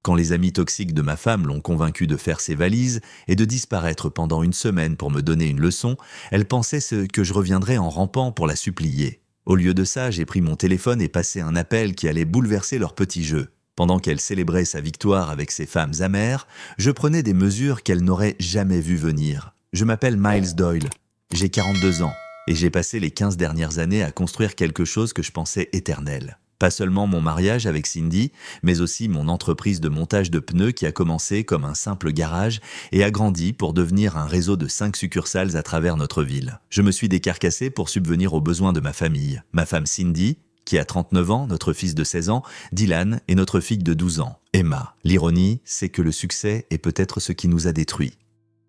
Quand les amis toxiques de ma femme l'ont convaincue de faire ses valises et de disparaître pendant une semaine pour me donner une leçon, elle pensait que je reviendrais en rampant pour la supplier. Au lieu de ça, j'ai pris mon téléphone et passé un appel qui allait bouleverser leur petit jeu. Pendant qu'elle célébrait sa victoire avec ses femmes amères, je prenais des mesures qu'elle n'aurait jamais vues venir. Je m'appelle Miles Doyle, j'ai 42 ans et j'ai passé les 15 dernières années à construire quelque chose que je pensais éternel. Pas seulement mon mariage avec Cindy, mais aussi mon entreprise de montage de pneus qui a commencé comme un simple garage et a grandi pour devenir un réseau de 5 succursales à travers notre ville. Je me suis décarcassé pour subvenir aux besoins de ma famille. Ma femme Cindy, qui a 39 ans, notre fils de 16 ans, Dylan et notre fille de 12 ans, Emma. L'ironie, c'est que le succès est peut-être ce qui nous a détruits.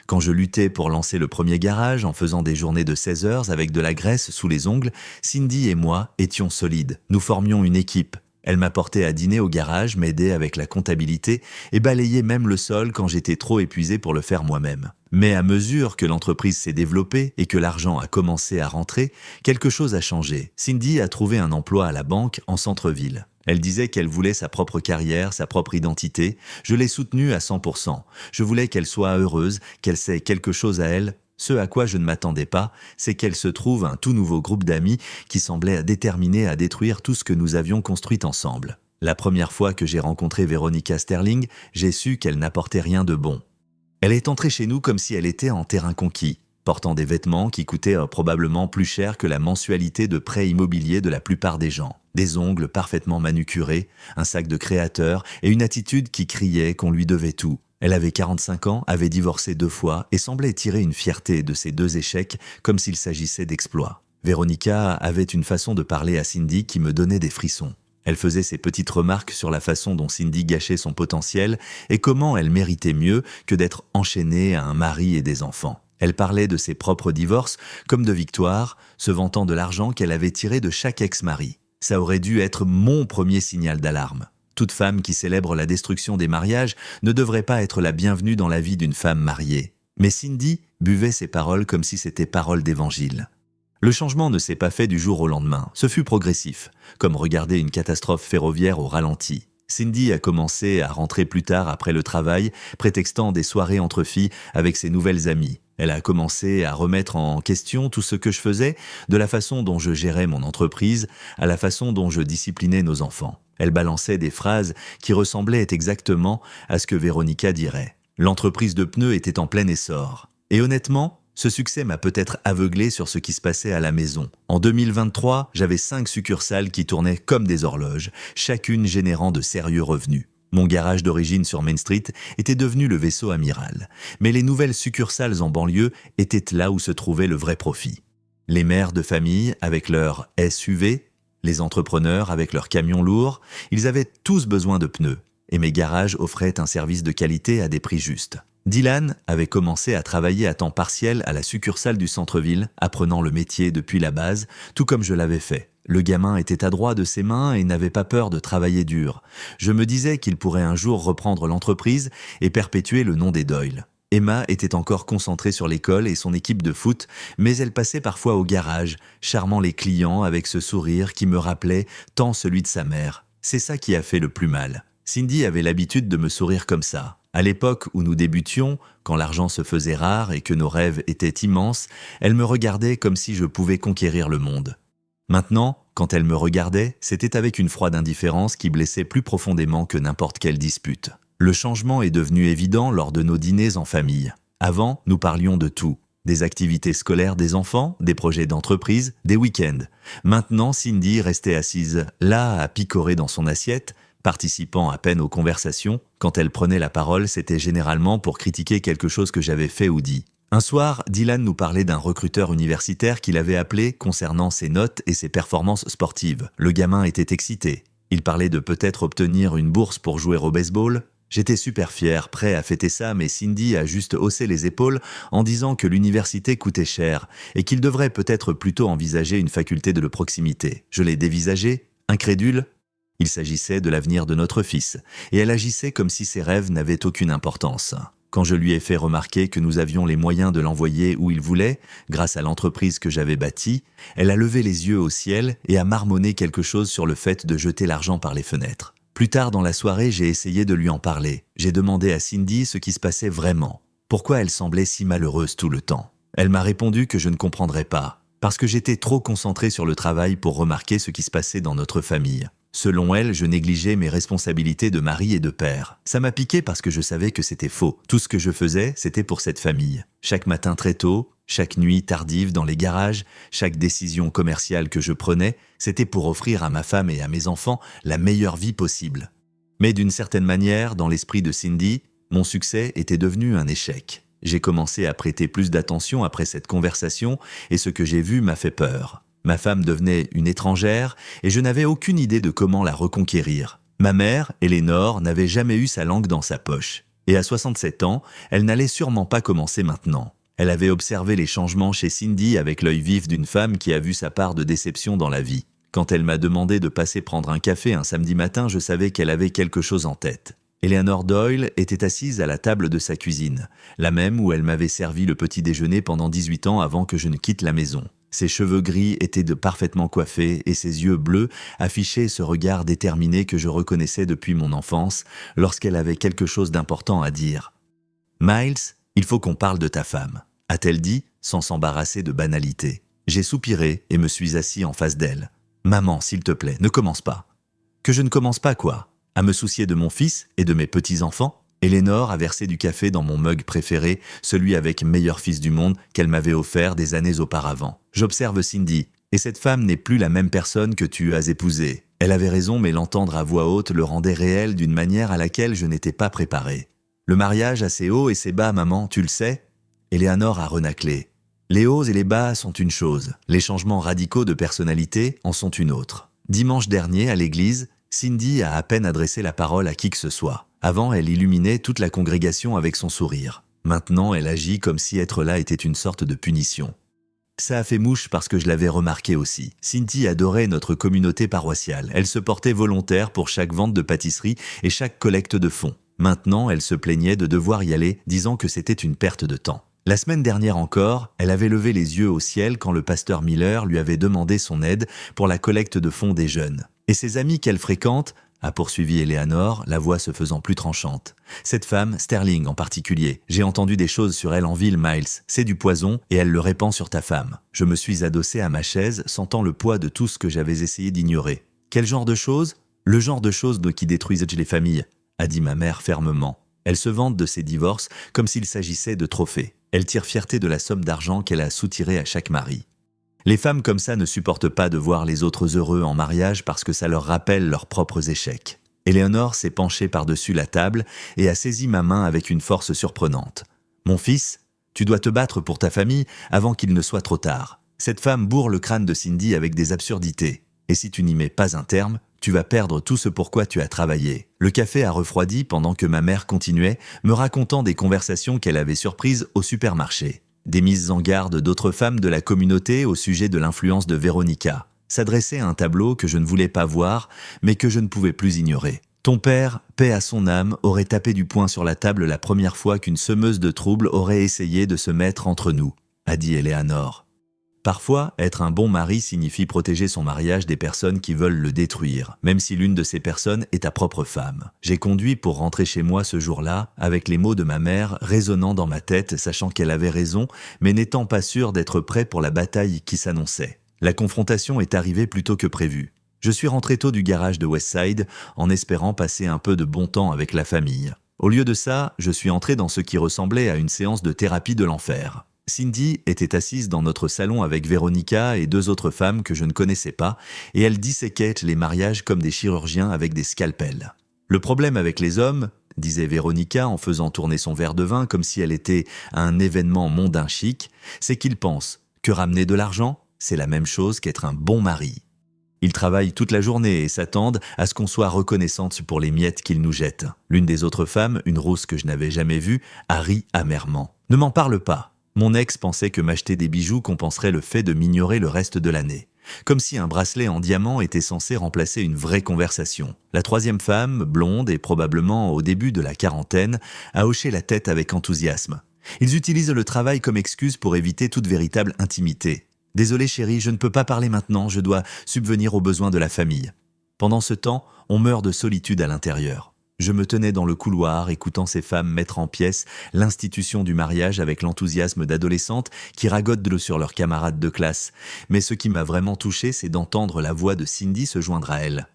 Quand je luttais pour lancer le premier garage en faisant des journées de 16 heures avec de la graisse sous les ongles, Cindy et moi étions solides. Nous formions une équipe. Elle m'apportait à dîner au garage, m'aidait avec la comptabilité et balayait même le sol quand j'étais trop épuisé pour le faire moi-même. Mais à mesure que l'entreprise s'est développée et que l'argent a commencé à rentrer, quelque chose a changé. Cindy a trouvé un emploi à la banque en centre-ville. Elle disait qu'elle voulait sa propre carrière, sa propre identité. Je l'ai soutenue à 100%. Je voulais qu'elle soit heureuse, qu'elle sait quelque chose à elle. Ce à quoi je ne m'attendais pas, c'est qu'elle se trouve un tout nouveau groupe d'amis qui semblait déterminés à détruire tout ce que nous avions construit ensemble. La première fois que j'ai rencontré Veronica Sterling, j'ai su qu'elle n'apportait rien de bon. Elle est entrée chez nous comme si elle était en terrain conquis, portant des vêtements qui coûtaient probablement plus cher que la mensualité de prêt immobilier de la plupart des gens. Des ongles parfaitement manucurés, un sac de créateur et une attitude qui criait qu'on lui devait tout. Elle avait 45 ans, avait divorcé 2 fois et semblait tirer une fierté de ses 2 échecs comme s'il s'agissait d'exploits. Veronica avait une façon de parler à Cindy qui me donnait des frissons. Elle faisait ses petites remarques sur la façon dont Cindy gâchait son potentiel et comment elle méritait mieux que d'être enchaînée à un mari et des enfants. Elle parlait de ses propres divorces comme de victoires, se vantant de l'argent qu'elle avait tiré de chaque ex-mari. Ça aurait dû être mon premier signal d'alarme. Toute femme qui célèbre la destruction des mariages ne devrait pas être la bienvenue dans la vie d'une femme mariée. Mais Cindy buvait ses paroles comme si c'était paroles d'évangile. Le changement ne s'est pas fait du jour au lendemain, ce fut progressif, comme regarder une catastrophe ferroviaire au ralenti. Cindy a commencé à rentrer plus tard après le travail, prétextant des soirées entre filles avec ses nouvelles amies. Elle a commencé à remettre en question tout ce que je faisais, de la façon dont je gérais mon entreprise à la façon dont je disciplinais nos enfants. Elle balançait des phrases qui ressemblaient exactement à ce que Veronica dirait. L'entreprise de pneus était en plein essor. Et honnêtement, ce succès m'a peut-être aveuglé sur ce qui se passait à la maison. En 2023, j'avais 5 succursales qui tournaient comme des horloges, chacune générant de sérieux revenus. Mon garage d'origine sur Main Street était devenu le vaisseau amiral. Mais les nouvelles succursales en banlieue étaient là où se trouvait le vrai profit. Les mères de famille avec leurs SUV, les entrepreneurs avec leurs camions lourds, ils avaient tous besoin de pneus. Et mes garages offraient un service de qualité à des prix justes. Dylan avait commencé à travailler à temps partiel à la succursale du centre-ville, apprenant le métier depuis la base, tout comme je l'avais fait. Le gamin était adroit de ses mains et n'avait pas peur de travailler dur. Je me disais qu'il pourrait un jour reprendre l'entreprise et perpétuer le nom des Doyle. Emma était encore concentrée sur l'école et son équipe de foot, mais elle passait parfois au garage, charmant les clients avec ce sourire qui me rappelait tant celui de sa mère. C'est ça qui a fait le plus mal. Cindy avait l'habitude de me sourire comme ça. À l'époque où nous débutions, quand l'argent se faisait rare et que nos rêves étaient immenses, elle me regardait comme si je pouvais conquérir le monde. Maintenant, quand elle me regardait, c'était avec une froide indifférence qui blessait plus profondément que n'importe quelle dispute. Le changement est devenu évident lors de nos dîners en famille. Avant, nous parlions de tout. Des activités scolaires des enfants, des projets d'entreprise, des week-ends. Maintenant, Cindy restait assise là à picorer dans son assiette, participant à peine aux conversations. Quand elle prenait la parole, c'était généralement pour critiquer quelque chose que j'avais fait ou dit. Un soir, Dylan nous parlait d'un recruteur universitaire qu'il avait appelé concernant ses notes et ses performances sportives. Le gamin était excité. Il parlait de peut-être obtenir une bourse pour jouer au baseball. J'étais super fier, prêt à fêter ça, mais Cindy a juste haussé les épaules en disant que l'université coûtait cher et qu'il devrait peut-être plutôt envisager une faculté de proximité. Je l'ai dévisagé, incrédule. Il s'agissait de l'avenir de notre fils, et elle agissait comme si ses rêves n'avaient aucune importance. Quand je lui ai fait remarquer que nous avions les moyens de l'envoyer où il voulait, grâce à l'entreprise que j'avais bâtie, elle a levé les yeux au ciel et a marmonné quelque chose sur le fait de jeter l'argent par les fenêtres. Plus tard dans la soirée, j'ai essayé de lui en parler. J'ai demandé à Cindy ce qui se passait vraiment. Pourquoi elle semblait si malheureuse tout le temps. Elle m'a répondu que je ne comprendrais pas, parce que j'étais trop concentré sur le travail pour remarquer ce qui se passait dans notre famille. Selon elle, je négligeais mes responsabilités de mari et de père. Ça m'a piqué parce que je savais que c'était faux. Tout ce que je faisais, c'était pour cette famille. Chaque matin très tôt, chaque nuit tardive dans les garages, chaque décision commerciale que je prenais, c'était pour offrir à ma femme et à mes enfants la meilleure vie possible. Mais d'une certaine manière, dans l'esprit de Cindy, mon succès était devenu un échec. J'ai commencé à prêter plus d'attention après cette conversation et ce que j'ai vu m'a fait peur. Ma femme devenait une étrangère et je n'avais aucune idée de comment la reconquérir. Ma mère, Eleanor, n'avait jamais eu sa langue dans sa poche. Et à 67 ans, elle n'allait sûrement pas commencer maintenant. Elle avait observé les changements chez Cindy avec l'œil vif d'une femme qui a vu sa part de déception dans la vie. Quand elle m'a demandé de passer prendre un café un samedi matin, je savais qu'elle avait quelque chose en tête. Eleanor Doyle était assise à la table de sa cuisine, la même où elle m'avait servi le petit déjeuner pendant 18 ans avant que je ne quitte la maison. Ses cheveux gris étaient parfaitement coiffés et ses yeux bleus affichaient ce regard déterminé que je reconnaissais depuis mon enfance lorsqu'elle avait quelque chose d'important à dire. « Miles, il faut qu'on parle de ta femme », a-t-elle dit sans s'embarrasser de banalité. J'ai soupiré et me suis assis en face d'elle. « Maman, s'il te plaît, ne commence pas. »« Que je ne commence pas quoi ? À me soucier de mon fils et de mes petits-enfants ?» Eleanor a versé du café dans mon mug préféré, celui avec meilleur fils du monde qu'elle m'avait offert des années auparavant. J'observe Cindy, et cette femme n'est plus la même personne que tu as épousée. Elle avait raison, mais l'entendre à voix haute le rendait réel d'une manière à laquelle je n'étais pas préparé. Le mariage a ses hauts et ses bas, maman, tu le sais ? Eleanor a renaclé. Les hauts et les bas sont une chose, les changements radicaux de personnalité en sont une autre. Dimanche dernier, à l'église, Cindy a à peine adressé la parole à qui que ce soit. Avant, elle illuminait toute la congrégation avec son sourire. Maintenant, elle agit comme si être là était une sorte de punition. Ça a fait mouche parce que je l'avais remarqué aussi. Cindy adorait notre communauté paroissiale. Elle se portait volontaire pour chaque vente de pâtisserie et chaque collecte de fonds. Maintenant, elle se plaignait de devoir y aller, disant que c'était une perte de temps. La semaine dernière encore, elle avait levé les yeux au ciel quand le pasteur Miller lui avait demandé son aide pour la collecte de fonds des jeunes. Et ses amis qu'elle fréquente, a poursuivi Eleanor, la voix se faisant plus tranchante. Cette femme, Sterling en particulier, j'ai entendu des choses sur elle en ville, Miles. C'est du poison et elle le répand sur ta femme. Je me suis adossé à ma chaise, sentant le poids de tout ce que j'avais essayé d'ignorer. Quel genre de choses ? Le genre de choses qui détruisent les familles, a dit ma mère fermement. Elle se vante de ses divorces comme s'il s'agissait de trophées. Elle tire fierté de la somme d'argent qu'elle a soutirée à chaque mari. Les femmes comme ça ne supportent pas de voir les autres heureux en mariage parce que ça leur rappelle leurs propres échecs. Eleanor s'est penchée par-dessus la table et a saisi ma main avec une force surprenante. « Mon fils, tu dois te battre pour ta famille avant qu'il ne soit trop tard. Cette femme bourre le crâne de Cindy avec des absurdités. Et si tu n'y mets pas un terme, tu vas perdre tout ce pour quoi tu as travaillé. » Le café a refroidi pendant que ma mère continuait, me racontant des conversations qu'elle avait surprises au supermarché. Des mises en garde d'autres femmes de la communauté au sujet de l'influence de Veronica. S'adressait à un tableau que je ne voulais pas voir, mais que je ne pouvais plus ignorer. Ton père, paix à son âme, aurait tapé du poing sur la table la première fois qu'une semeuse de troubles aurait essayé de se mettre entre nous, a dit Eleanor. Parfois, être un bon mari signifie protéger son mariage des personnes qui veulent le détruire, même si l'une de ces personnes est ta propre femme. J'ai conduit pour rentrer chez moi ce jour-là, avec les mots de ma mère résonnant dans ma tête, sachant qu'elle avait raison, mais n'étant pas sûr d'être prêt pour la bataille qui s'annonçait. La confrontation est arrivée plus tôt que prévu. Je suis rentré tôt du garage de Westside, en espérant passer un peu de bon temps avec la famille. Au lieu de ça, je suis entré dans ce qui ressemblait à une séance de thérapie de l'enfer. Cindy était assise dans notre salon avec Veronica et 2 autres femmes que je ne connaissais pas, et elle disséquait les mariages comme des chirurgiens avec des scalpels. Le problème avec les hommes, disait Veronica en faisant tourner son verre de vin comme si elle était un événement mondain chic, c'est qu'ils pensent que ramener de l'argent, c'est la même chose qu'être un bon mari. Ils travaillent toute la journée et s'attendent à ce qu'on soit reconnaissante pour les miettes qu'ils nous jettent. L'une des autres femmes, une rousse que je n'avais jamais vue, a ri amèrement. « Ne m'en parle pas !» Mon ex pensait que m'acheter des bijoux compenserait le fait de m'ignorer le reste de l'année. Comme si un bracelet en diamant était censé remplacer une vraie conversation. La 3e femme, blonde et probablement au début de la quarantaine, a hoché la tête avec enthousiasme. Ils utilisent le travail comme excuse pour éviter toute véritable intimité. « Désolé chérie, je ne peux pas parler maintenant, je dois subvenir aux besoins de la famille. » Pendant ce temps, on meurt de solitude à l'intérieur. Je me tenais dans le couloir, écoutant ces femmes mettre en pièces l'institution du mariage avec l'enthousiasme d'adolescentes qui ragodent sur leurs camarades de classe. Mais ce qui m'a vraiment touché, c'est d'entendre la voix de Cindy se joindre à elle.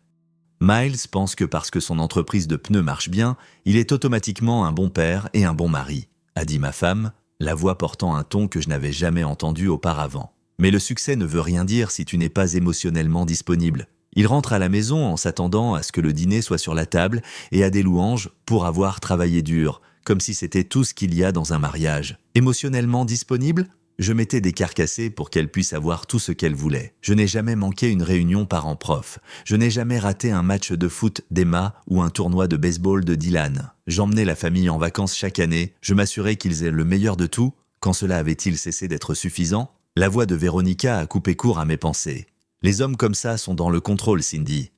Miles pense que parce que son entreprise de pneus marche bien, il est automatiquement un bon père et un bon mari, a dit ma femme, la voix portant un ton que je n'avais jamais entendu auparavant. Mais le succès ne veut rien dire si tu n'es pas émotionnellement disponible. Il rentre à la maison en s'attendant à ce que le dîner soit sur la table et à des louanges pour avoir travaillé dur, comme si c'était tout ce qu'il y a dans un mariage. Émotionnellement disponible ? Je m'étais décarcassé pour qu'elle puisse avoir tout ce qu'elle voulait. Je n'ai jamais manqué une réunion parents-prof. Je n'ai jamais raté un match de foot d'Emma ou un tournoi de baseball de Dylan. J'emmenais la famille en vacances chaque année. Je m'assurais qu'ils aient le meilleur de tout. Quand cela avait-il cessé d'être suffisant ? La voix de Véronica a coupé court à mes pensées. Les hommes comme ça sont dans le contrôle, Cindy.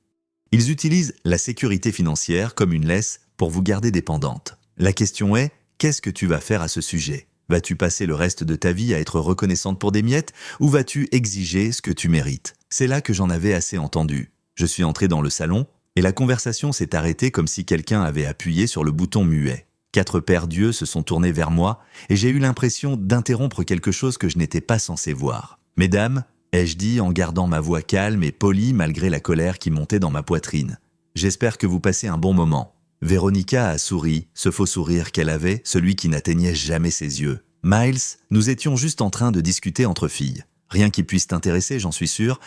Ils utilisent la sécurité financière comme une laisse pour vous garder dépendante. La question est, qu'est-ce que tu vas faire à ce sujet ? Vas-tu passer le reste de ta vie à être reconnaissante pour des miettes ou vas-tu exiger ce que tu mérites ? C'est là que j'en avais assez entendu. Je suis entré dans le salon et la conversation s'est arrêtée comme si quelqu'un avait appuyé sur le bouton muet. 4 paires d'yeux se sont tournés vers moi et j'ai eu l'impression d'interrompre quelque chose que je n'étais pas censé voir. « Mesdames », ai-je dit en gardant ma voix calme et polie malgré la colère qui montait dans ma poitrine. « J'espère que vous passez un bon moment. » Véronica a souri, ce faux sourire qu'elle avait, celui qui n'atteignait jamais ses yeux. « Miles, nous étions juste en train de discuter entre filles. Rien qui puisse t'intéresser, j'en suis sûr.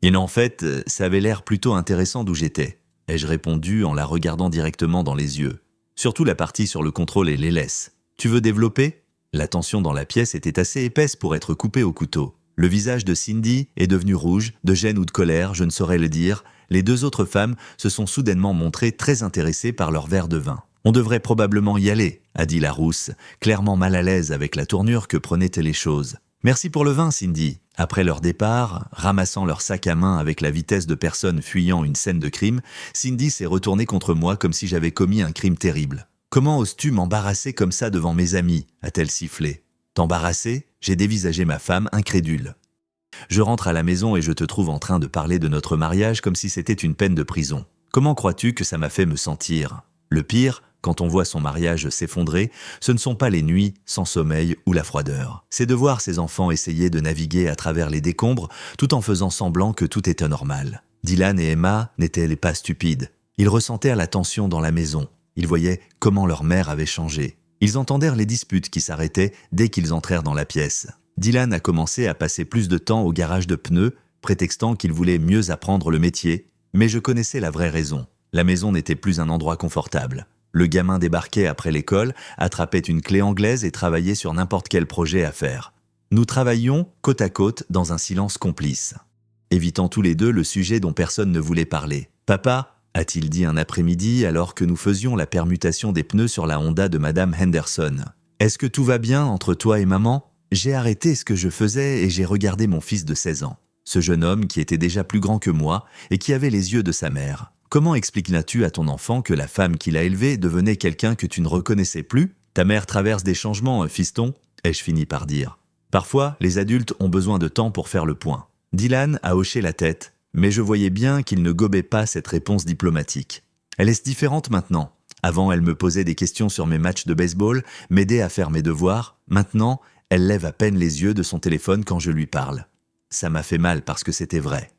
Et en fait, ça avait l'air plutôt intéressant d'où j'étais. » ai-je répondu en la regardant directement dans les yeux. Surtout la partie sur le contrôle et les laisses. « Tu veux développer ?» La tension dans la pièce était assez épaisse pour être coupée au couteau. Le visage de Cindy est devenu rouge, de gêne ou de colère, je ne saurais le dire. Les 2 autres femmes se sont soudainement montrées très intéressées par leur verre de vin. « On devrait probablement y aller », a dit la rousse, clairement mal à l'aise avec la tournure que prenaient les choses. « Merci pour le vin, Cindy. » Après leur départ, ramassant leur sac à main avec la vitesse de personnes fuyant une scène de crime, Cindy s'est retournée contre moi comme si j'avais commis un crime terrible. « Comment oses-tu m'embarrasser comme ça devant mes amis ?» a-t-elle sifflé. « T'embarrasser ?» J'ai dévisagé ma femme, incrédule. Je rentre à la maison et je te trouve en train de parler de notre mariage comme si c'était une peine de prison. Comment crois-tu que ça m'a fait me sentir ? Le pire, quand on voit son mariage s'effondrer, ce ne sont pas les nuits sans sommeil ou la froideur. C'est de voir ses enfants essayer de naviguer à travers les décombres tout en faisant semblant que tout était normal. Dylan et Emma n'étaient pas stupides. Ils ressentèrent la tension dans la maison. Ils voyaient comment leur mère avait changé. Ils entendèrent les disputes qui s'arrêtaient dès qu'ils entrèrent dans la pièce. Dylan a commencé à passer plus de temps au garage de pneus, prétextant qu'il voulait mieux apprendre le métier. Mais je connaissais la vraie raison. La maison n'était plus un endroit confortable. Le gamin débarquait après l'école, attrapait une clé anglaise et travaillait sur n'importe quel projet à faire. Nous travaillions côte à côte dans un silence complice, évitant tous les 2 le sujet dont personne ne voulait parler. « Papa ?» a-t-il dit un après-midi alors que nous faisions la permutation des pneus sur la Honda de Madame Henderson. « Est-ce que tout va bien entre toi et maman ?» J'ai arrêté ce que je faisais et j'ai regardé mon fils de 16 ans. Ce jeune homme qui était déjà plus grand que moi et qui avait les yeux de sa mère. Comment expliqueras-tu à ton enfant que la femme qu'il a élevée devenait quelqu'un que tu ne reconnaissais plus ? Ta mère traverse des changements, fiston, ai-je fini par dire. Parfois, les adultes ont besoin de temps pour faire le point. Dylan a hoché la tête, mais je voyais bien qu'il ne gobait pas cette réponse diplomatique. Elle est différente maintenant. Avant, elle me posait des questions sur mes matchs de baseball, m'aidait à faire mes devoirs. Maintenant, elle lève à peine les yeux de son téléphone quand je lui parle. Ça m'a fait mal parce que c'était vrai.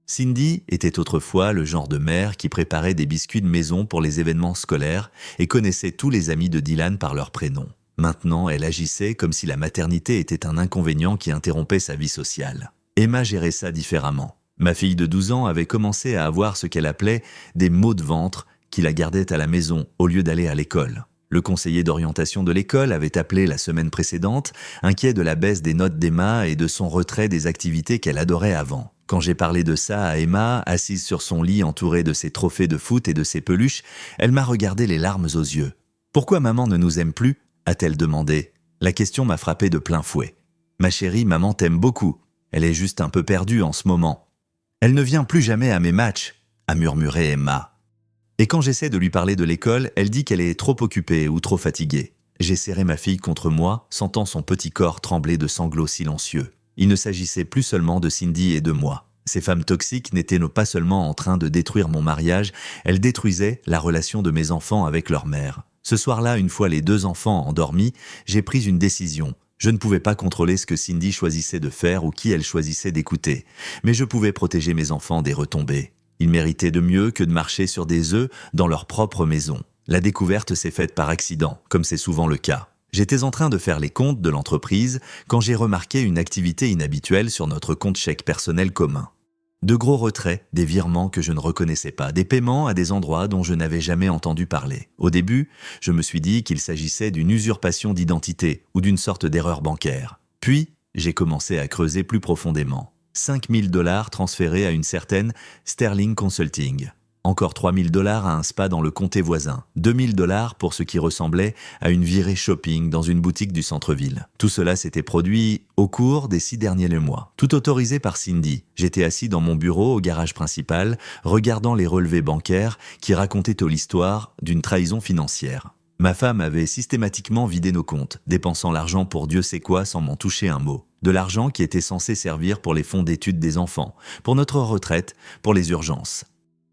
Cindy était autrefois le genre de mère qui préparait des biscuits de maison pour les événements scolaires et connaissait tous les amis de Dylan par leur prénom. Maintenant, elle agissait comme si la maternité était un inconvénient qui interrompait sa vie sociale. Emma gérait ça différemment. Ma fille de 12 ans avait commencé à avoir ce qu'elle appelait des maux de ventre qui la gardaient à la maison au lieu d'aller à l'école. Le conseiller d'orientation de l'école avait appelé la semaine précédente, inquiet de la baisse des notes d'Emma et de son retrait des activités qu'elle adorait avant. Quand j'ai parlé de ça à Emma, assise sur son lit entourée de ses trophées de foot et de ses peluches, elle m'a regardé les larmes aux yeux. « Pourquoi maman ne nous aime plus ?» a-t-elle demandé. La question m'a frappé de plein fouet. « Ma chérie, maman t'aime beaucoup. Elle est juste un peu perdue en ce moment. »« Elle ne vient plus jamais à mes matchs », a murmuré Emma. Et quand j'essaie de lui parler de l'école, elle dit qu'elle est trop occupée ou trop fatiguée. J'ai serré ma fille contre moi, sentant son petit corps trembler de sanglots silencieux. Il ne s'agissait plus seulement de Cindy et de moi. Ces femmes toxiques n'étaient pas seulement en train de détruire mon mariage, elles détruisaient la relation de mes enfants avec leur mère. Ce soir-là, une fois les 2 enfants endormis, j'ai pris une décision. Je ne pouvais pas contrôler ce que Cindy choisissait de faire ou qui elle choisissait d'écouter, mais je pouvais protéger mes enfants des retombées. Ils méritaient de mieux que de marcher sur des œufs dans leur propre maison. La découverte s'est faite par accident, comme c'est souvent le cas. J'étais en train de faire les comptes de l'entreprise quand j'ai remarqué une activité inhabituelle sur notre compte chèque personnel commun. De gros retraits, des virements que je ne reconnaissais pas, des paiements à des endroits dont je n'avais jamais entendu parler. Au début, je me suis dit qu'il s'agissait d'une usurpation d'identité ou d'une sorte d'erreur bancaire. Puis, j'ai commencé à creuser plus profondément. 5 000 $ transférés à une certaine Sterling Consulting. Encore 3 000 $ à un spa dans le comté voisin. 2 000 $ pour ce qui ressemblait à une virée shopping dans une boutique du centre-ville. Tout cela s'était produit au cours des 6 derniers mois. Tout autorisé par Cindy. J'étais assis dans mon bureau au garage principal, regardant les relevés bancaires qui racontaient l'histoire d'une trahison financière. Ma femme avait systématiquement vidé nos comptes, dépensant l'argent pour Dieu sait quoi sans m'en toucher un mot. De l'argent qui était censé servir pour les fonds d'études des enfants, pour notre retraite, pour les urgences.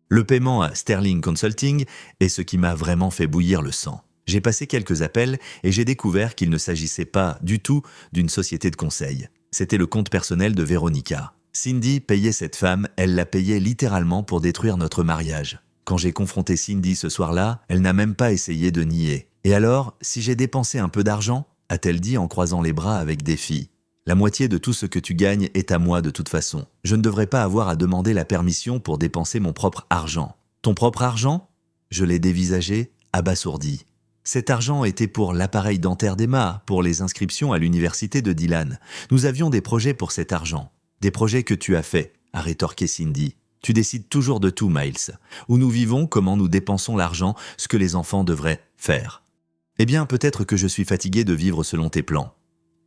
Le paiement à Sterling Consulting est ce qui m'a vraiment fait bouillir le sang. J'ai passé quelques appels et j'ai découvert qu'il ne s'agissait pas du tout d'une société de conseil. C'était le compte personnel de Veronica. Cindy payait cette femme, elle la payait littéralement pour détruire notre mariage. Quand j'ai confronté Cindy ce soir-là, elle n'a même pas essayé de nier. « Et alors, si j'ai dépensé un peu d'argent ?» a-t-elle dit en croisant les bras avec défi. La moitié de tout ce que tu gagnes est à moi de toute façon. Je ne devrais pas avoir à demander la permission pour dépenser mon propre argent. Ton propre argent ? Je l'ai dévisagé, abasourdi. Cet argent était pour l'appareil dentaire d'Emma, pour les inscriptions à l'université de Dylan. Nous avions des projets pour cet argent. Des projets que tu as faits, a rétorqué Cindy. Tu décides toujours de tout, Miles. Où nous vivons, comment nous dépensons l'argent, ce que les enfants devraient faire. Eh bien, peut-être que je suis fatigué de vivre selon tes plans.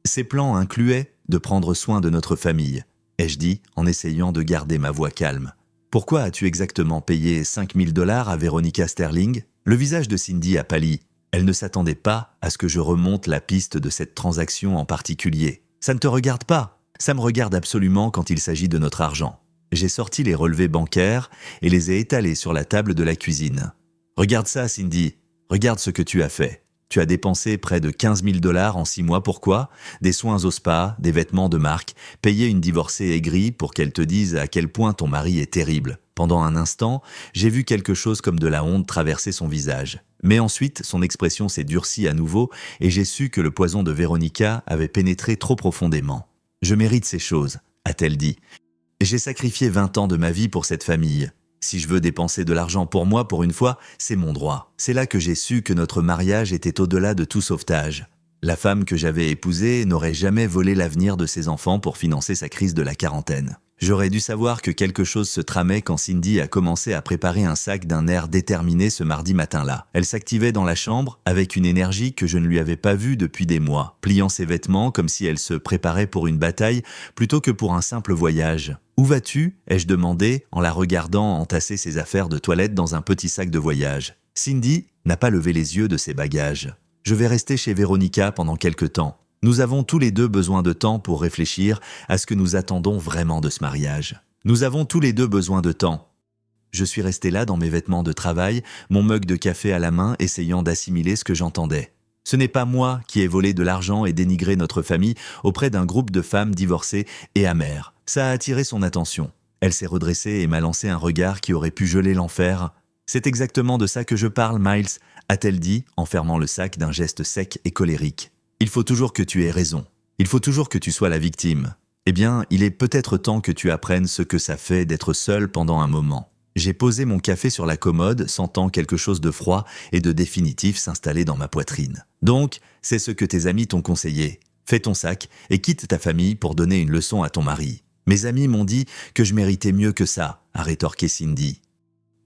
Ces plans incluaient de prendre soin de notre famille, ai-je dit en essayant de garder ma voix calme. Pourquoi as-tu exactement payé 5 000 $ à Veronica Sterling ? Le visage de Cindy a pâli. Elle ne s'attendait pas à ce que je remonte la piste de cette transaction en particulier. Ça ne te regarde pas. Ça me regarde absolument quand il s'agit de notre argent. J'ai sorti les relevés bancaires et les ai étalés sur la table de la cuisine. Regarde ça, Cindy. Regarde ce que tu as fait. Tu as dépensé près de 15 000 $ en 6 mois, pourquoi ? Des soins au spa, des vêtements de marque, payer une divorcée aigrie pour qu'elle te dise à quel point ton mari est terrible. Pendant un instant, j'ai vu quelque chose comme de la honte traverser son visage. Mais ensuite, son expression s'est durcie à nouveau et j'ai su que le poison de Veronica avait pénétré trop profondément. « Je mérite ces choses », a-t-elle dit. « J'ai sacrifié 20 ans de ma vie pour cette famille. Si je veux dépenser de l'argent pour moi pour une fois, c'est mon droit. » C'est là que j'ai su que notre mariage était au-delà de tout sauvetage. La femme que j'avais épousée n'aurait jamais volé l'avenir de ses enfants pour financer sa crise de la quarantaine. J'aurais dû savoir que quelque chose se tramait quand Cindy a commencé à préparer un sac d'un air déterminé ce mardi matin-là. Elle s'activait dans la chambre avec une énergie que je ne lui avais pas vue depuis des mois, pliant ses vêtements comme si elle se préparait pour une bataille plutôt que pour un simple voyage. « Où vas-tu » ai-je demandé en la regardant entasser ses affaires de toilette dans un petit sac de voyage. Cindy n'a pas levé les yeux de ses bagages. « Je vais rester chez Veronica pendant quelque temps. Nous avons tous les deux besoin de temps pour réfléchir à ce que nous attendons vraiment de ce mariage. Nous avons tous les deux besoin de temps. » Je suis resté là dans mes vêtements de travail, mon mug de café à la main, essayant d'assimiler ce que j'entendais. Ce n'est pas moi qui ai volé de l'argent et dénigré notre famille auprès d'un groupe de femmes divorcées et amères. Ça a attiré son attention. Elle s'est redressée et m'a lancé un regard qui aurait pu geler l'enfer. « C'est exactement de ça que je parle, Miles », a-t-elle dit en fermant le sac d'un geste sec et colérique. « Il faut toujours que tu aies raison. Il faut toujours que tu sois la victime. Eh bien, il est peut-être temps que tu apprennes ce que ça fait d'être seul pendant un moment. » J'ai posé mon café sur la commode, sentant quelque chose de froid et de définitif s'installer dans ma poitrine. « Donc, c'est ce que tes amis t'ont conseillé. Fais ton sac et quitte ta famille pour donner une leçon à ton mari. Mes amis m'ont dit que je méritais mieux que ça, » a rétorqué Cindy.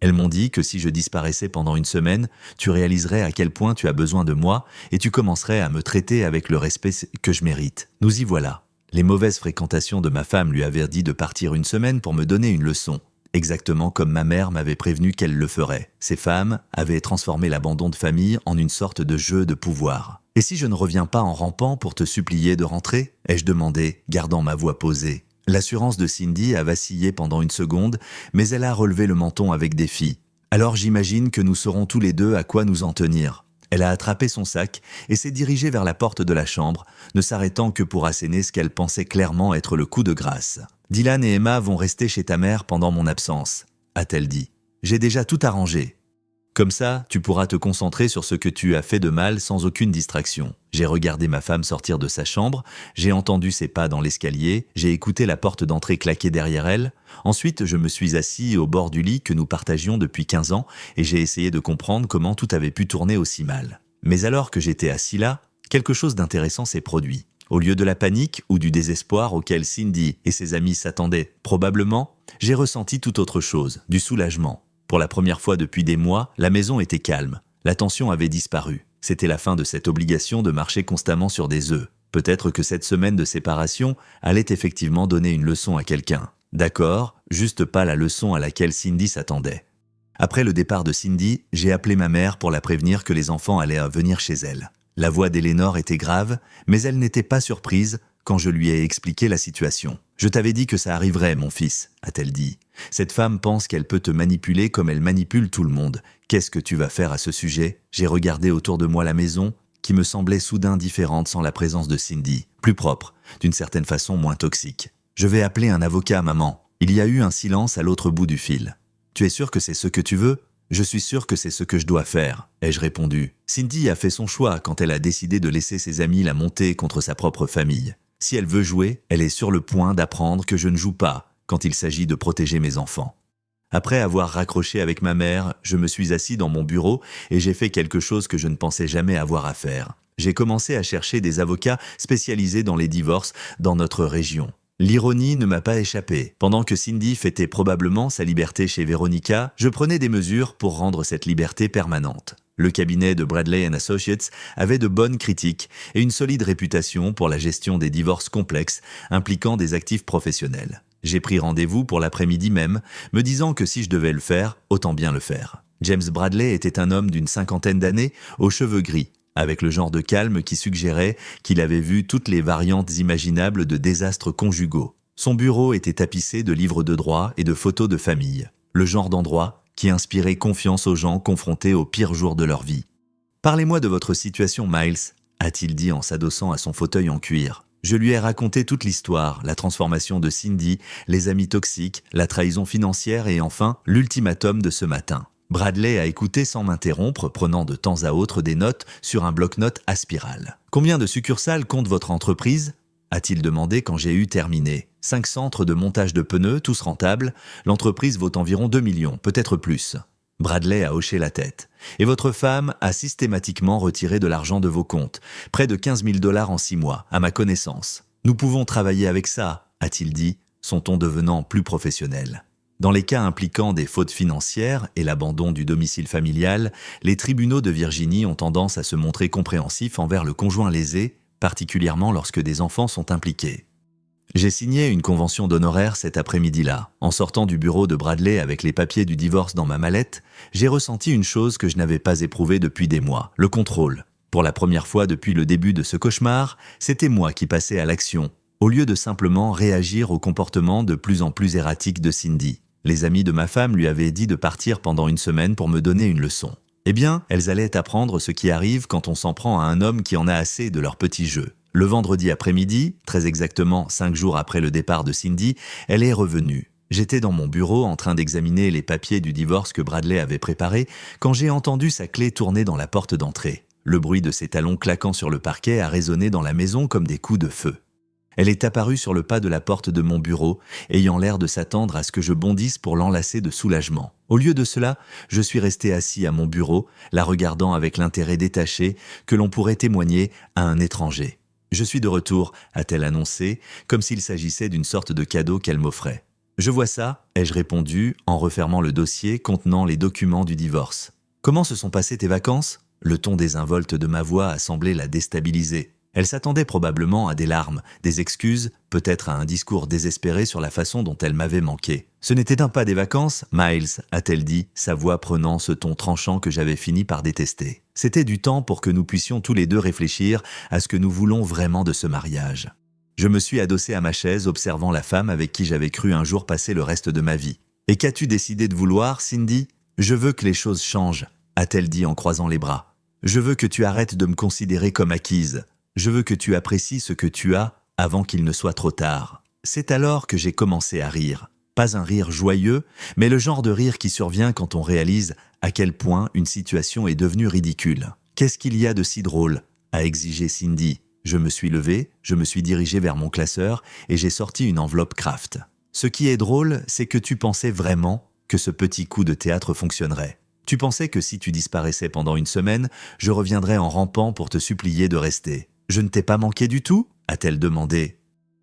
Elles m'ont dit que si je disparaissais pendant une semaine, tu réaliserais à quel point tu as besoin de moi et tu commencerais à me traiter avec le respect que je mérite. Nous y voilà. Les mauvaises fréquentations de ma femme lui avaient dit de partir une semaine pour me donner une leçon, exactement comme ma mère m'avait prévenu qu'elle le ferait. Ces femmes avaient transformé l'abandon de famille en une sorte de jeu de pouvoir. « Et si je ne reviens pas en rampant pour te supplier de rentrer ?» ai-je demandé, gardant ma voix posée. L'assurance de Cindy a vacillé pendant une seconde, mais elle a relevé le menton avec défi. Alors j'imagine que nous saurons tous les deux à quoi nous en tenir. Elle a attrapé son sac et s'est dirigée vers la porte de la chambre, ne s'arrêtant que pour asséner ce qu'elle pensait clairement être le coup de grâce. « Dylan et Emma vont rester chez ta mère pendant mon absence », a-t-elle dit. « J'ai déjà tout arrangé. Comme ça, tu pourras te concentrer sur ce que tu as fait de mal sans aucune distraction. » J'ai regardé ma femme sortir de sa chambre, j'ai entendu ses pas dans l'escalier, j'ai écouté la porte d'entrée claquer derrière elle. Ensuite, je me suis assis au bord du lit que nous partagions depuis 15 ans et j'ai essayé de comprendre comment tout avait pu tourner aussi mal. Mais alors que j'étais assis là, quelque chose d'intéressant s'est produit. Au lieu de la panique ou du désespoir auquel Cindy et ses amis s'attendaient probablement, j'ai ressenti tout autre chose, du soulagement. Pour la première fois depuis des mois, la maison était calme. La tension avait disparu. C'était la fin de cette obligation de marcher constamment sur des œufs. Peut-être que cette semaine de séparation allait effectivement donner une leçon à quelqu'un. D'accord, juste pas la leçon à laquelle Cindy s'attendait. Après le départ de Cindy, j'ai appelé ma mère pour la prévenir que les enfants allaient venir chez elle. La voix d'Eleanor était grave, mais elle n'était pas surprise quand je lui ai expliqué la situation. « Je t'avais dit que ça arriverait, mon fils », a-t-elle dit. « Cette femme pense qu'elle peut te manipuler comme elle manipule tout le monde. Qu'est-ce que tu vas faire à ce sujet ?» J'ai regardé autour de moi la maison, qui me semblait soudain différente sans la présence de Cindy. Plus propre, d'une certaine façon moins toxique. « Je vais appeler un avocat, maman. » Il y a eu un silence à l'autre bout du fil. « Tu es sûr que c'est ce que tu veux ?» « Je suis sûr que c'est ce que je dois faire, » ai-je répondu. Cindy a fait son choix quand elle a décidé de laisser ses amis la monter contre sa propre famille. Si elle veut jouer, elle est sur le point d'apprendre que je ne joue pas quand il s'agit de protéger mes enfants. Après avoir raccroché avec ma mère, je me suis assis dans mon bureau et j'ai fait quelque chose que je ne pensais jamais avoir à faire. J'ai commencé à chercher des avocats spécialisés dans les divorces dans notre région. L'ironie ne m'a pas échappé. Pendant que Cindy fêtait probablement sa liberté chez Veronica, je prenais des mesures pour rendre cette liberté permanente. Le cabinet de Bradley & Associates avait de bonnes critiques et une solide réputation pour la gestion des divorces complexes impliquant des actifs professionnels. J'ai pris rendez-vous pour l'après-midi même, me disant que si je devais le faire, autant bien le faire. James Bradley était un homme d'une 50aine d'années, aux cheveux gris, avec le genre de calme qui suggérait qu'il avait vu toutes les variantes imaginables de désastres conjugaux. Son bureau était tapissé de livres de droit et de photos de famille, le genre d'endroit qui inspirait confiance aux gens confrontés aux pires jours de leur vie. « Parlez-moi de votre situation, Miles », a-t-il dit en s'adossant à son fauteuil en cuir. Je lui ai raconté toute l'histoire, la transformation de Cindy, les amis toxiques, la trahison financière et enfin l'ultimatum de ce matin. Bradley a écouté sans m'interrompre, prenant de temps à autre des notes sur un bloc-notes à spirale. « Combien de succursales compte votre entreprise ?» a-t-il demandé quand j'ai eu terminé. « 5 centres de montage de pneus, tous rentables. L'entreprise vaut environ 2 millions, peut-être plus. » Bradley a hoché la tête. « Et votre femme a systématiquement retiré de l'argent de vos comptes, près de 15 000 $ en 6 mois, à ma connaissance. Nous pouvons travailler avec ça, a-t-il dit, son ton devenant plus professionnel. Dans les cas impliquant des fautes financières et l'abandon du domicile familial, les tribunaux de Virginie ont tendance à se montrer compréhensifs envers le conjoint lésé, particulièrement lorsque des enfants sont impliqués. J'ai signé une convention d'honoraires cet après-midi-là. En sortant du bureau de Bradley avec les papiers du divorce dans ma mallette, j'ai ressenti une chose que je n'avais pas éprouvée depuis des mois, le contrôle. Pour la première fois depuis le début de ce cauchemar, c'était moi qui passais à l'action, au lieu de simplement réagir au comportement de plus en plus erratique de Cindy. Les amies de ma femme lui avaient dit de partir pendant une semaine pour me donner une leçon. Eh bien, elles allaient apprendre ce qui arrive quand on s'en prend à un homme qui en a assez de leur petit jeu. Le vendredi après-midi, très exactement 5 jours après le départ de Cindy, elle est revenue. J'étais dans mon bureau en train d'examiner les papiers du divorce que Bradley avait préparé quand j'ai entendu sa clé tourner dans la porte d'entrée. Le bruit de ses talons claquant sur le parquet a résonné dans la maison comme des coups de feu. Elle est apparue sur le pas de la porte de mon bureau, ayant l'air de s'attendre à ce que je bondisse pour l'enlacer de soulagement. Au lieu de cela, je suis resté assis à mon bureau, la regardant avec l'intérêt détaché que l'on pourrait témoigner à un étranger. « Je suis de retour », a-t-elle annoncé, comme s'il s'agissait d'une sorte de cadeau qu'elle m'offrait. « Je vois ça », ai-je répondu, en refermant le dossier contenant les documents du divorce. « Comment se sont passées tes vacances ?» Le ton désinvolte de ma voix a semblé la déstabiliser. Elle s'attendait probablement à des larmes, des excuses, peut-être à un discours désespéré sur la façon dont elle m'avait manqué. « Ce n'était pas des vacances, Miles », a-t-elle dit, sa voix prenant ce ton tranchant que j'avais fini par détester. C'était du temps pour que nous puissions tous les deux réfléchir à ce que nous voulons vraiment de ce mariage. Je me suis adossé à ma chaise, observant la femme avec qui j'avais cru un jour passer le reste de ma vie. « Et qu'as-tu décidé de vouloir, Cindy ? » ?»« Je veux que les choses changent, » a-t-elle dit en croisant les bras. « Je veux que tu arrêtes de me considérer comme acquise. Je veux que tu apprécies ce que tu as avant qu'il ne soit trop tard. » C'est alors que j'ai commencé à rire. Pas un rire joyeux, mais le genre de rire qui survient quand on réalise à quel point une situation est devenue ridicule. « Qu'est-ce qu'il y a de si drôle ?» a exigé Cindy. Je me suis levé, je me suis dirigé vers mon classeur et j'ai sorti une enveloppe Kraft. « Ce qui est drôle, c'est que tu pensais vraiment que ce petit coup de théâtre fonctionnerait. Tu pensais que si tu disparaissais pendant une semaine, je reviendrais en rampant pour te supplier de rester. Je ne t'ai pas manqué du tout ?» a-t-elle demandé.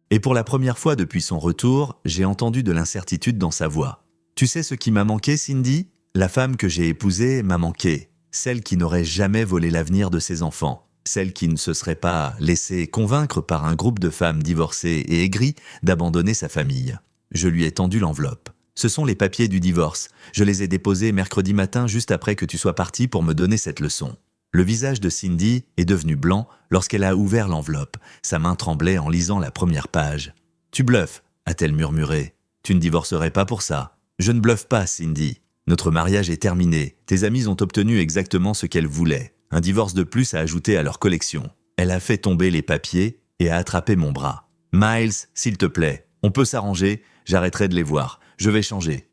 Et pour la première fois depuis son retour, j'ai entendu de l'incertitude dans sa voix. « Tu sais ce qui m'a manqué, Cindy ? La femme que j'ai épousée m'a manqué. Celle qui n'aurait jamais volé l'avenir de ses enfants. Celle qui ne se serait pas laissée convaincre par un groupe de femmes divorcées et aigries d'abandonner sa famille. » Je lui ai tendu l'enveloppe. « Ce sont les papiers du divorce. Je les ai déposés mercredi matin juste après que tu sois parti pour me donner cette leçon. » Le visage de Cindy est devenu blanc lorsqu'elle a ouvert l'enveloppe. Sa main tremblait en lisant la première page. « Tu bluffes, » a-t-elle murmuré. « Tu ne divorcerais pas pour ça. »« Je ne bluffe pas, Cindy. Notre mariage est terminé. Tes amies ont obtenu exactement ce qu'elles voulaient. Un divorce de plus à ajouter à leur collection. » Elle a fait tomber les papiers et a attrapé mon bras. « Miles, s'il te plaît, on peut s'arranger, j'arrêterai de les voir. Je vais changer. »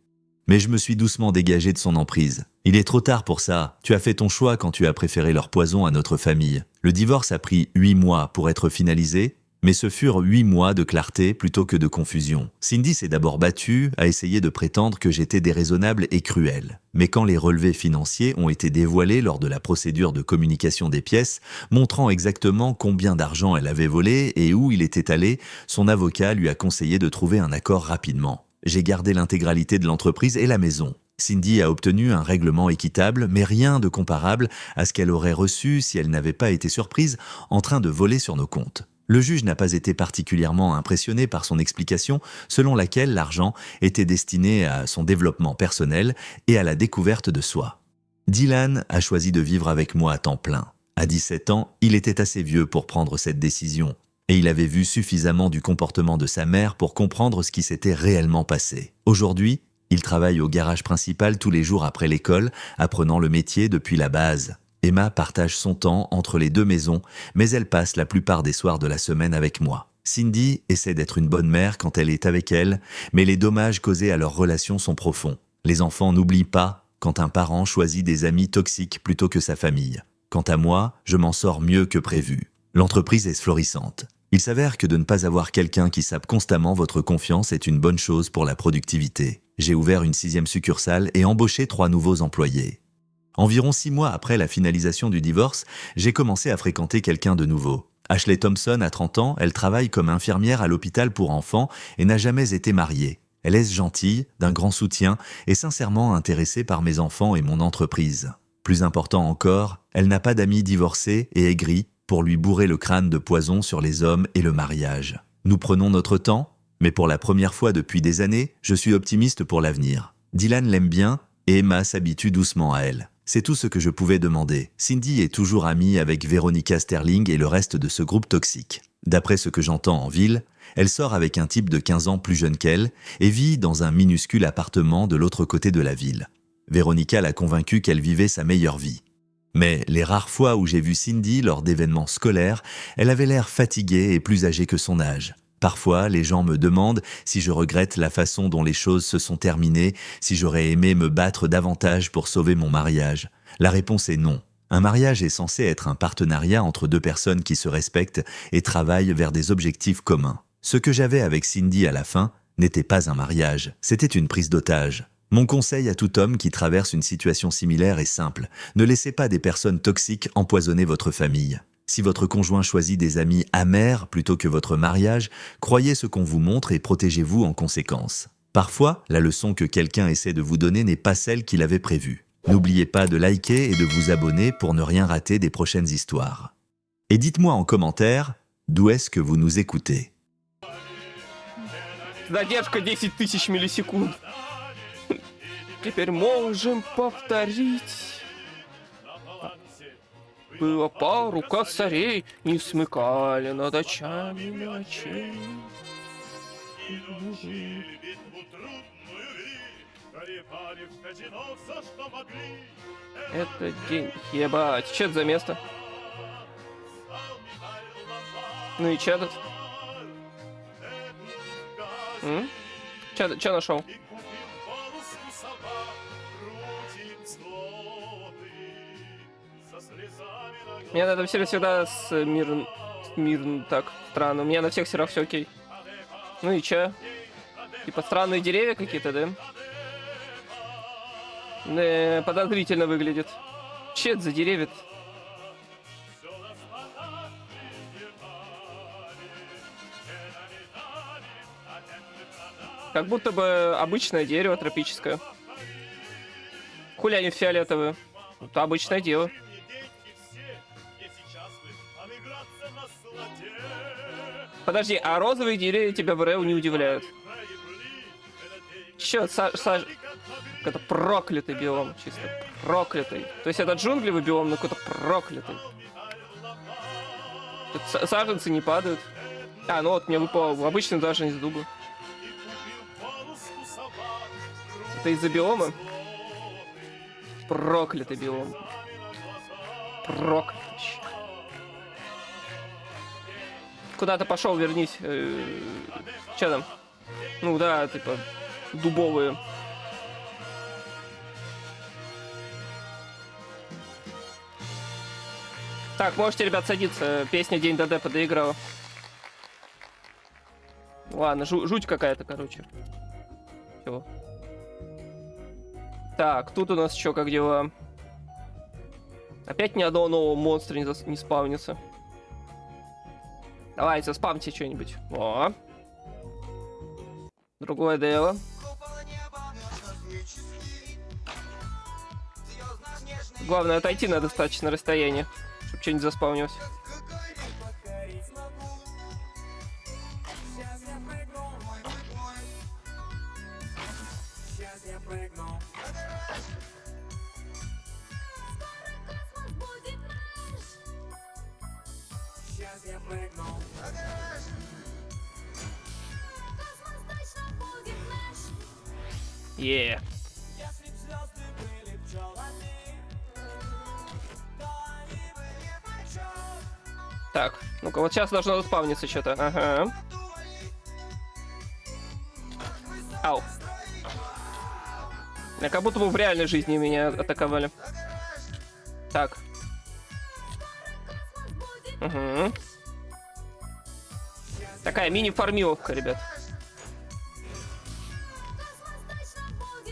Mais je me suis doucement dégagé de son emprise. « Il est trop tard pour ça. Tu as fait ton choix quand tu as préféré leur poison à notre famille. Le divorce a pris 8 mois pour être finalisé, mais ce furent 8 mois de clarté plutôt que de confusion. Cindy s'est d'abord battue, a essayé de prétendre que j'étais déraisonnable et cruel. Mais quand les relevés financiers ont été dévoilés lors de la procédure de communication des pièces, montrant exactement combien d'argent elle avait volé et où il était allé, son avocat lui a conseillé de trouver un accord rapidement. J'ai gardé l'intégralité de l'entreprise et la maison. Cindy a obtenu un règlement équitable, mais rien de comparable à ce qu'elle aurait reçu si elle n'avait pas été surprise en train de voler sur nos comptes. Le juge n'a pas été particulièrement impressionné par son explication selon laquelle l'argent était destiné à son développement personnel et à la découverte de soi. Dylan a choisi de vivre avec moi à temps plein. À 17 ans, il était assez vieux pour prendre cette décision. Et il avait vu suffisamment du comportement de sa mère pour comprendre ce qui s'était réellement passé. Aujourd'hui, il travaille au garage principal tous les jours après l'école, apprenant le métier depuis la base. Emma partage son temps entre les deux maisons, mais elle passe la plupart des soirs de la semaine avec moi. Cindy essaie d'être une bonne mère quand elle est avec elle, mais les dommages causés à leur relation sont profonds. Les enfants n'oublient pas quand un parent choisit des amis toxiques plutôt que sa famille. Quant à moi, je m'en sors mieux que prévu. L'entreprise est florissante. Il s'avère que de ne pas avoir quelqu'un qui sape constamment votre confiance est une bonne chose pour la productivité. J'ai ouvert une 6e succursale et embauché 3 nouveaux employés. Environ 6 mois après la finalisation du divorce, j'ai commencé à fréquenter quelqu'un de nouveau. Ashley Thompson a 30 ans, elle travaille comme infirmière à l'hôpital pour enfants et n'a jamais été mariée. Elle est gentille, d'un grand soutien et sincèrement intéressée par mes enfants et mon entreprise. Plus important encore, elle n'a pas d'amis divorcés et aigris pour lui bourrer le crâne de poison sur les hommes et le mariage. Nous prenons notre temps, mais pour la première fois depuis des années, je suis optimiste pour l'avenir. Dylan l'aime bien et Emma s'habitue doucement à elle. C'est tout ce que je pouvais demander. Cindy est toujours amie avec Veronica Sterling et le reste de ce groupe toxique. D'après ce que j'entends en ville, elle sort avec un type de 15 ans plus jeune qu'elle et vit dans un minuscule appartement de l'autre côté de la ville. Veronica l'a convaincue qu'elle vivait sa meilleure vie. Mais les rares fois où j'ai vu Cindy lors d'événements scolaires, elle avait l'air fatiguée et plus âgée que son âge. Parfois, les gens me demandent si je regrette la façon dont les choses se sont terminées, si j'aurais aimé me battre davantage pour sauver mon mariage. La réponse est non. Un mariage est censé être un partenariat entre 2 personnes qui se respectent et travaillent vers des objectifs communs. Ce que j'avais avec Cindy à la fin n'était pas un mariage, c'était une prise d'otage. Mon conseil à tout homme qui traverse une situation similaire est simple. Ne laissez pas des personnes toxiques empoisonner votre famille. Si votre conjoint choisit des amis amers plutôt que votre mariage, croyez ce qu'on vous montre et protégez-vous en conséquence. Parfois, la leçon que quelqu'un essaie de vous donner n'est pas celle qu'il avait prévue. N'oubliez pas de liker et de vous abonner pour ne rien rater des prochaines histoires. Et dites-moi en commentaire, d'où est-ce que vous nous écoutez? Задержка 10 000 миллисекунд. Теперь можем повторить. Было пару косарей, не смыкали над очами ночей. Это день... Ебать, что это за место? Ну и чё тут? Чё нашел? Мне на этом сервере всегда с мирно так странно. У меня на всех серверах все окей. Ну и чё? Типа странные деревья какие-то, да? Подозрительно выглядит. Че это за деревья? Как будто бы обычное дерево тропическое. Хули они фиолетовые? Это обычное дерево. Подожди, а розовые деревья тебя в Рэу не удивляют? Чё, это проклятый биом, чисто проклятый. То есть это джунглевый биом, но какой-то проклятый. Тут саженцы не падают. А, ну вот мне выпал обычный даже из дуба. Это из-за биома? Проклятый биом. Проклятый. Куда ты пошел, вернись. Че там? Ну да, типа дубовые. Так, можете, ребят, садиться. Песня День ДД подоиграла. Ладно, жуть какая-то, короче. Всё. Так, тут у нас еще как дела? Опять ни одного нового монстра не спавнится. Давайте, спамьте что-нибудь. О. Другое дело. Главное, отойти на достаточное расстояние, чтобы что-нибудь заспавнилось. Yeah. Так, ну-ка, вот сейчас должно заспавниться что-то. Ага. Ау. Как будто бы в реальной жизни меня атаковали. Так. Угу. Такая мини-фармиловка, ребят.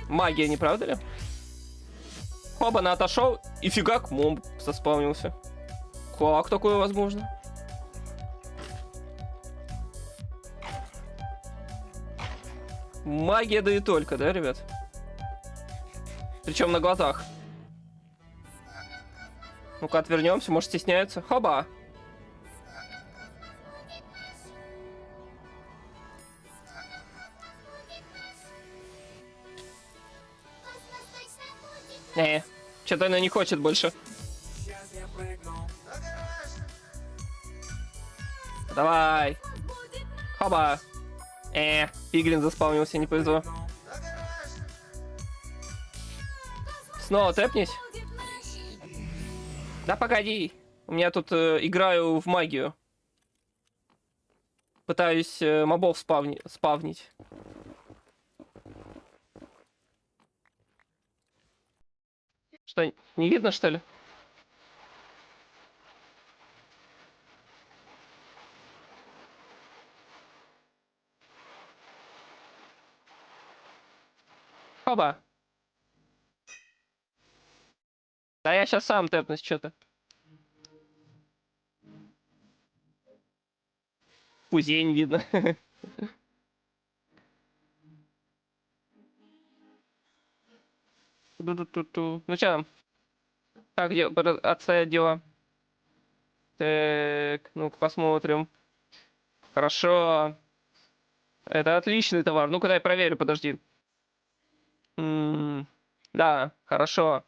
Магия, не правда ли? Хоба-на отошел, и фигак моб заспавнился. Как такое возможно? Магия, да и только, да, ребят? Причем на глазах. Ну-ка, отвернемся, может, стесняется. Хоба! Что-то она не хочет больше. Давай. Хоба. Пиглин заспавнился, не повезло. Снова тэпнись. Да погоди. У меня тут играю в магию. Пытаюсь мобов спавнить. Что, не видно, что ли? Хоба. Да я сейчас сам тэпнусь что-то. Пузей не видно. Ну что там? Как отстоят дела? Так, ну-ка посмотрим. Хорошо. Это отличный товар. Ну-ка дай проверю, подожди. Да, хорошо.